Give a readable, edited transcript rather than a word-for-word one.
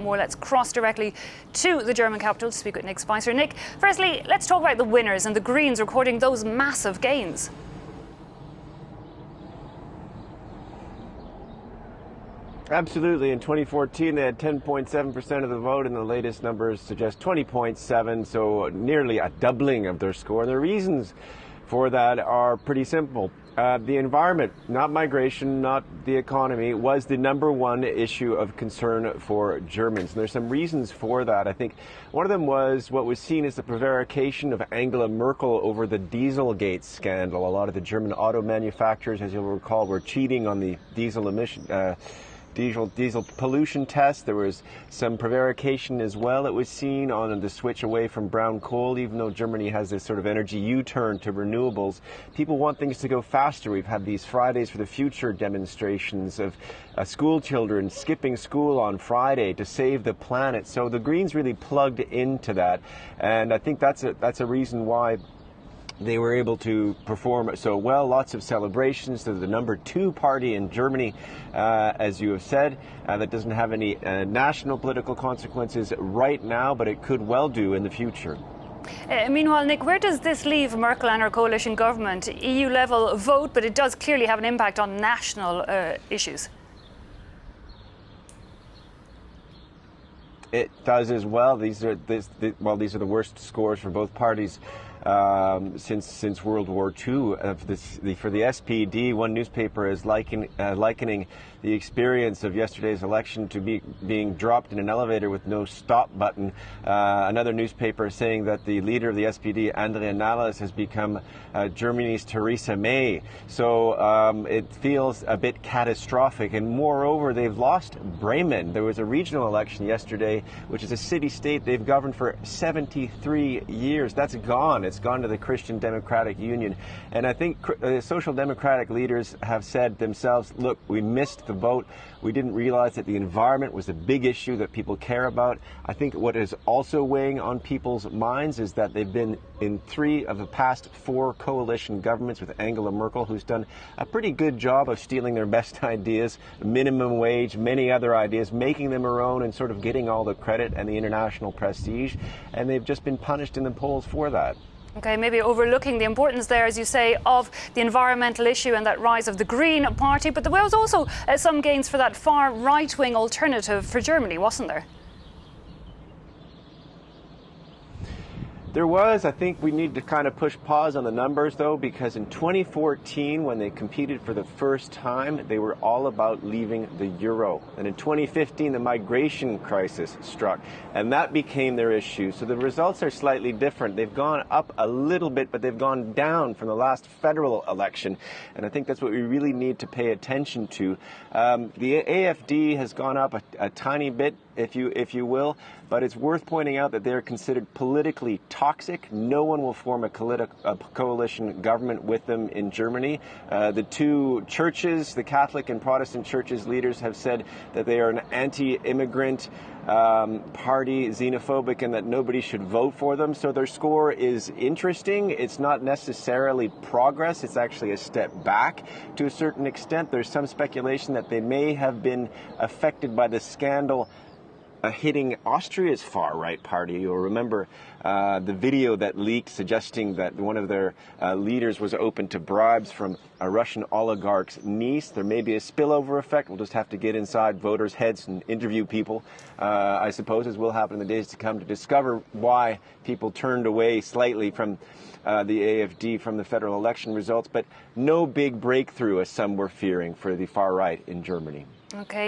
More. Let's cross directly to the German capital to speak with Nick Spicer. Nick, firstly, let's talk about the winners and the Greens recording those massive gains. Absolutely. In 2014, they had 10.7% of the vote, and the latest numbers suggest 20.7%, so nearly a doubling of their score. And the reasons for that are pretty simple. The environment, not migration, not the economy, was the number one issue of concern for Germans. And there's some reasons for that. I think one of them was what was seen as the prevarication of Angela Merkel over the Dieselgate scandal. A lot of the German auto manufacturers, as you'll recall, were cheating on the diesel pollution test. There was some prevarication as well. It was seen on the switch away from brown coal. Even though Germany has this sort of energy U-turn to renewables, people want things to go faster. We've had these Fridays for the Future demonstrations of school children skipping school on Friday to save the planet. So the Greens really plugged into that, and I think that's a reason why they were able to perform so well. Lots of celebrations. They're the number 2 party in Germany, as you have said. That doesn't have any national political consequences right now, but it could well do in the future. Meanwhile, Nick, where does this leave Merkel and her coalition government? EU level vote, but it does clearly have an impact on national issues. It does as well. These are the worst scores for both parties since World War II. For the SPD, one newspaper is likening the experience of yesterday's election to being dropped in an elevator with no stop button. Another newspaper is saying that the leader of the SPD, Andrea Nahles, has become Germany's Theresa May. So it feels a bit catastrophic. And moreover, they've lost Bremen. There was a regional election yesterday, which is a city-state they've governed for 73 years. That's gone. It's gone to the Christian Democratic Union. And I think social democratic leaders have said themselves, look, we missed the vote. We didn't realize that the environment was a big issue that people care about. I think what is also weighing on people's minds is that they've been in 3 of the past 4 coalition governments with Angela Merkel, who's done a pretty good job of stealing their best ideas, minimum wage, many other ideas, making them her own and sort of getting all the credit and the international prestige. And they've just been punished in the polls for that. Okay, maybe overlooking the importance there, as you say, of the environmental issue and that rise of the Green Party. But there was also some gains for that far right-wing alternative for Germany, wasn't there? There was. I think we need to kind of push pause on the numbers, though, because in 2014, when they competed for the first time, they were all about leaving the euro. And in 2015, the migration crisis struck, and that became their issue. So the results are slightly different. They've gone up a little bit, but they've gone down from the last federal election. And I think that's what we really need to pay attention to. The AfD has gone up a tiny bit, if you will, but it's worth pointing out that they're considered politically toxic. No one will form a coalition government with them in Germany. The 2 churches, the Catholic and Protestant churches leaders, have said that they are an anti-immigrant party, xenophobic, and that nobody should vote for them. So their score is interesting. It's not necessarily progress. It's actually a step back to a certain extent. There's some speculation that they may have been affected by the scandal hitting Austria's far-right party. You'll remember the video that leaked suggesting that one of their leaders was open to bribes from a Russian oligarch's niece. There may be a spillover effect. We'll just have to get inside voters' heads and interview people, I suppose, as will happen in the days to come, to discover why people turned away slightly from the AfD from the federal election results. But no big breakthrough, as some were fearing, for the far right in Germany. Okay.